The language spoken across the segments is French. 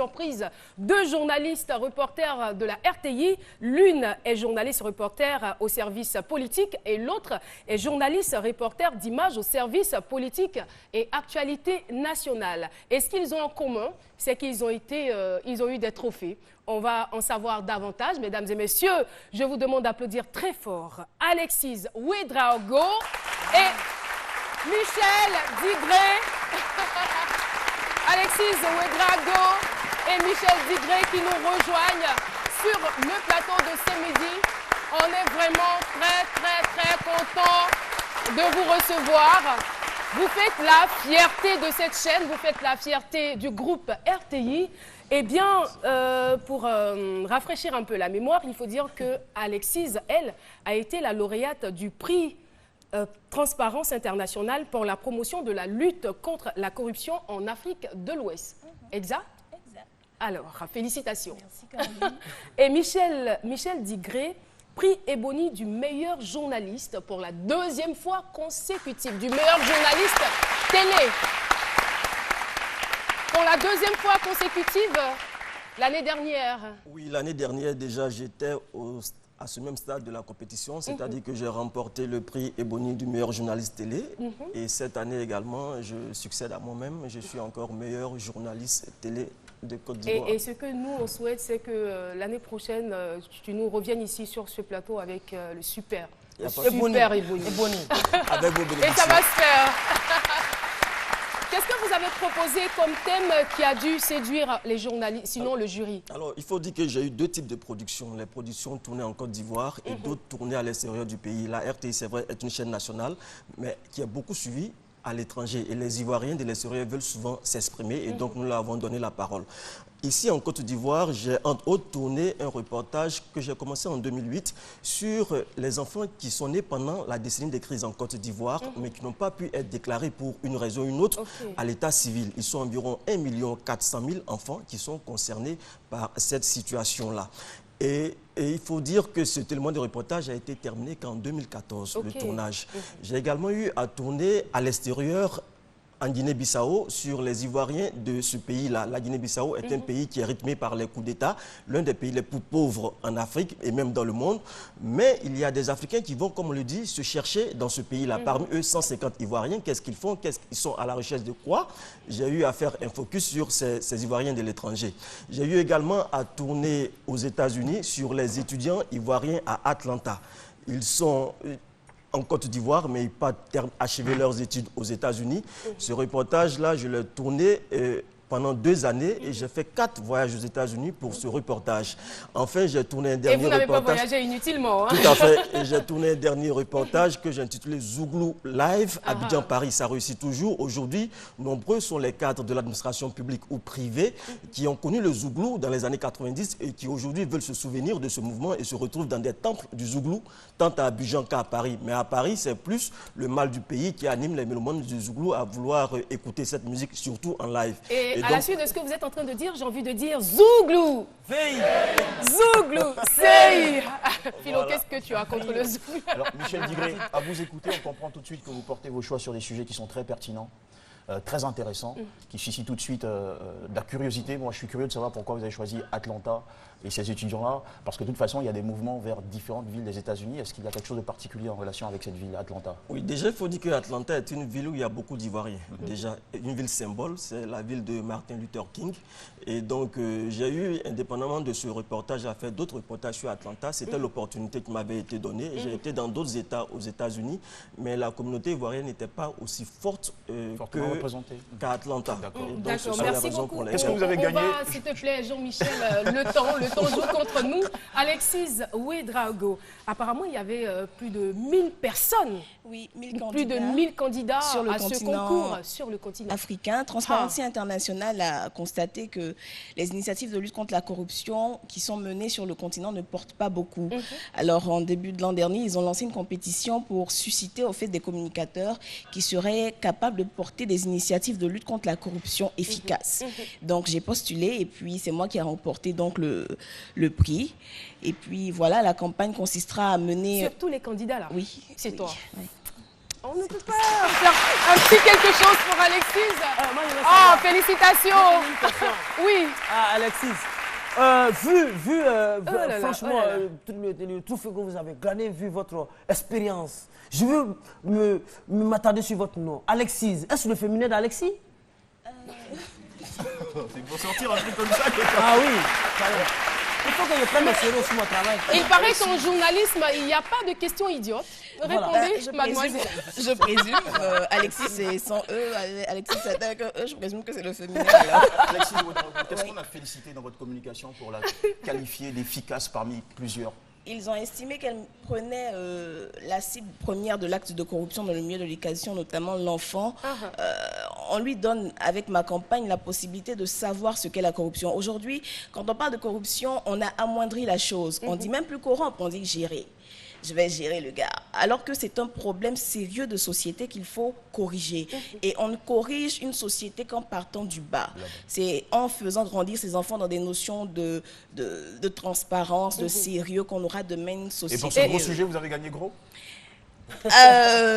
Surprise, deux journalistes reporters de la RTI. L'une est journaliste reporter au service politique et l'autre est journaliste reporter d'image au service politique et actualité nationale. Et ce qu'ils ont en commun, c'est qu'ils ont eu des trophées. On va en savoir davantage. Mesdames et messieurs, je vous demande d'applaudir très fort Alexis Ouédraogo et Michel Digré. Alexis Ouédraogo et Michel Digré qui nous rejoignent sur le plateau de ce midi. On est vraiment très contents de vous recevoir. Vous faites la fierté de cette chaîne, vous faites la fierté du groupe RTI. Eh bien, pour rafraîchir un peu la mémoire, il faut dire que Alexis, elle, a été la lauréate du prix Transparence internationale pour la promotion de la lutte contre la corruption en Afrique de l'Ouest. Exact? Exact. Alors, félicitations. Merci, Caroline. Et Michel Digré, prix Ebony du meilleur journaliste pour la deuxième fois consécutive, du meilleur journaliste télé. Pour la deuxième fois consécutive, l'année dernière. Oui, l'année dernière déjà, j'étais à ce même stade de la compétition, c'est-à-dire que j'ai remporté le prix Ebony du meilleur journaliste télé. Et cette année également, je succède à moi-même, je suis encore meilleur journaliste télé de Côte d'Ivoire. Et ce que nous, on souhaite, c'est que l'année prochaine, tu nous reviennes ici sur ce plateau avec le super Ebony. Avec vos bénédictions. Et ça va se faire. Qu'est-ce que vous avez proposé comme thème qui a dû séduire les journalistes, sinon le jury? Alors, il faut dire que j'ai eu deux types de productions. Les productions tournées en Côte d'Ivoire et d'autres tournées à l'extérieur du pays. La RTI, c'est vrai, est une chaîne nationale, mais qui est beaucoup suivie à l'étranger. Et les Ivoiriens de l'extérieur veulent souvent s'exprimer et donc nous leur avons donné la parole. Ici, en Côte d'Ivoire, j'ai entre autres tourné un reportage que j'ai commencé en 2008 sur les enfants qui sont nés pendant la décennie des crises en Côte d'Ivoire, mais qui n'ont pas pu être déclarés pour une raison ou une autre à l'état civil. Ils sont environ 1 400 000 enfants qui sont concernés par cette situation-là. Et il faut dire que ce témoin de reportage a été terminé qu'en 2014, le tournage. J'ai également eu à tourner à l'extérieur en Guinée-Bissau sur les Ivoiriens de ce pays-là. La Guinée-Bissau est un pays qui est rythmé par les coups d'État, l'un des pays les plus pauvres en Afrique et même dans le monde. Mais il y a des Africains qui vont, comme on le dit, se chercher dans ce pays-là. Parmi eux, 150 Ivoiriens, qu'est-ce qu'ils font? Ils sont à la recherche de quoi? J'ai eu à faire un focus sur ces Ivoiriens de l'étranger. J'ai eu également à tourner aux États-Unis sur les étudiants ivoiriens à Atlanta. Ils sont en Côte d'Ivoire, mais ils n'ont pas achevé leurs études aux États-Unis. Ce reportage-là, je l'ai tourné pendant 2 années et j'ai fait 4 voyages aux États-Unis pour ce reportage. Enfin, j'ai tourné un dernier reportage. Et vous n'avez pas voyagé inutilement, hein? Tout à fait. Et j'ai tourné un dernier reportage que j'ai intitulé Zouglou Live, Abidjan-Paris. Ça réussit toujours. Aujourd'hui, nombreux sont les cadres de l'administration publique ou privée qui ont connu le Zouglou dans les années 90 et qui aujourd'hui veulent se souvenir de ce mouvement et se retrouvent dans des temples du Zouglou, tant à Abidjan qu'à Paris. Mais à Paris, c'est plus le mal du pays qui anime les mélomanes du Zouglou à vouloir écouter cette musique, surtout en live. Et à la suite de ce que vous êtes en train de dire, j'ai envie de dire Zouglou. Zouglou, Sei. Philo, qu'est-ce que tu as contre le Zouglou? Alors, Michel Digré, à vous écouter, on comprend tout de suite que vous portez vos choix sur des sujets qui sont très pertinents, très intéressants, qui suscitent tout de suite de la curiosité. Moi, je suis curieux de savoir pourquoi vous avez choisi Atlanta et ces étudiants-là, parce que de toute façon, il y a des mouvements vers différentes villes des États-Unis. Est-ce qu'il y a quelque chose de particulier en relation avec cette ville, Atlanta? Oui, déjà, il faut dire que Atlanta est une ville où il y a beaucoup d'Ivoiriens. Déjà, une ville symbole, c'est la ville de Martin Luther King. Et donc, j'ai eu, indépendamment de ce reportage, à faire d'autres reportages sur Atlanta. C'était l'opportunité qui m'avait été donnée. J'ai été dans d'autres États aux États-Unis, mais la communauté ivoirienne n'était pas aussi forte qu'à Atlanta. D'accord, merci beaucoup. Est-ce que vous avez gagné? S'il te plaît, Jean-Michel, le temps joue contre nous. Alexis Ouédraogo, apparemment, il y avait plus de 1000 personnes. Oui, 1000 candidats. Plus de 1000 candidats sur le à ce concours sur le continent africain. Transparency International a constaté que les initiatives de lutte contre la corruption qui sont menées sur le continent ne portent pas beaucoup. Alors, en début de l'an dernier, ils ont lancé une compétition pour susciter au fait des communicateurs qui seraient capables de porter des initiatives de lutte contre la corruption efficaces. Donc, j'ai postulé et puis c'est moi qui ai remporté donc le prix. Et puis voilà, la campagne consistera à mener... Sur tous les candidats là? Oui. C'est toi? Oui. On ne peut pas faire un petit quelque chose pour Alexis. Moi, je veux Oh, savoir. félicitations. Une question. Oui. Ah, Alexis, franchement, oh là là. le trophée que vous avez gagné, vu votre expérience, je veux m'attarder sur votre nom. Alexis, est-ce le féminin d'Alexis? C'est pour sortir un truc comme ça. Ah oui, ça y est. Il faut que je prenne au sérieux sur mon travail. Il paraît qu'en journalisme, il n'y a pas de questions idiotes. Répondez, mademoiselle. Je présume, Alexis c'est sans E, Alexis c'est avec un E, je présume que c'est le féminin. alors. Alexis, qu'est-ce qu'on a félicité dans votre communication pour la qualifier d'efficace parmi plusieurs? Ils ont estimé qu'elle prenait la cible première de l'acte de corruption dans le milieu de l'éducation, notamment l'enfant. On lui donne, avec ma campagne, la possibilité de savoir ce qu'est la corruption. Aujourd'hui, quand on parle de corruption, on a amoindri la chose. On dit même plus corrompre, on dit gérer. Je vais gérer le gars. Alors que c'est un problème sérieux de société qu'il faut corriger. Et on ne corrige une société qu'en partant du bas. C'est en faisant grandir ces enfants dans des notions de transparence, de sérieux, qu'on aura demain une Et société. pour ce gros sujet, vous avez gagné gros?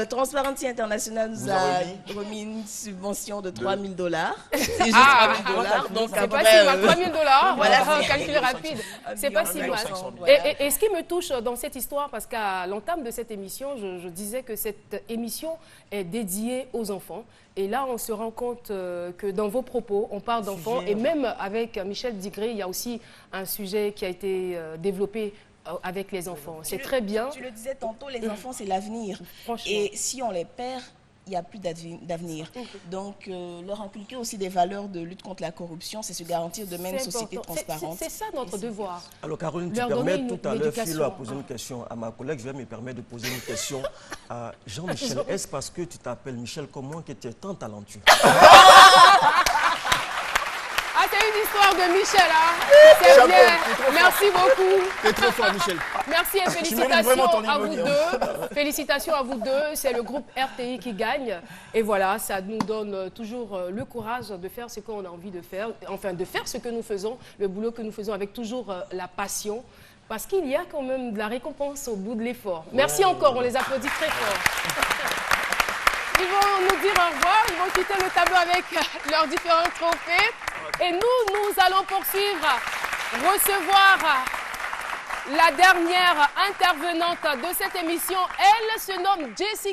Transparency International nous Vous a a remis remis une subvention de $3 000. C'est juste Ah, $3 000. Donc C'est pas après, si mal, $3 000, voilà, voilà, c'est- calcul rapide. C'est pas si mal. 500 000. Et ce qui me touche dans cette histoire, parce qu'à l'entame de cette émission, je disais que cette émission est dédiée aux enfants. Et là, on se rend compte que dans vos propos, on parle d'enfants. Et même avec Michel Digré, il y a aussi un sujet qui a été développé avec les enfants. C'est très bien. Tu le disais tantôt, les enfants, c'est l'avenir. Franchement. Et si on les perd, il n'y a plus d'avenir. Donc, leur inculquer aussi des valeurs de lutte contre la corruption, c'est se garantir demain une C'est société important. transparente. C'est ça notre devoir. Alors Caroline, tu Leur permets donner tout à une l'heure, éducation. Philo a posé une question à ma collègue, je vais me permettre de poser une question à Jean-Michel. Est-ce parce que tu t'appelles Michel comme moi que tu es tant talentueux? Ah, c'est une histoire de Michel, hein. C'est Chapeau, bien. t'es trop Merci beaucoup. T'es trop fort, Michel. Merci et Tu mérites vraiment ton félicitations à vous hymen. deux. Félicitations à vous deux. C'est le groupe RTI qui gagne. Et voilà, ça nous donne toujours le courage de faire ce qu'on a envie de faire. Enfin, de faire ce que nous faisons, le boulot que nous faisons avec toujours la passion. Parce qu'il y a quand même de la récompense au bout de l'effort. Merci encore, on les applaudit très fort. Ils vont nous dire au revoir, ils vont quitter le tableau avec leurs différents trophées. Et nous allons poursuivre, recevoir la dernière intervenante de cette émission. Elle se nomme Jessica.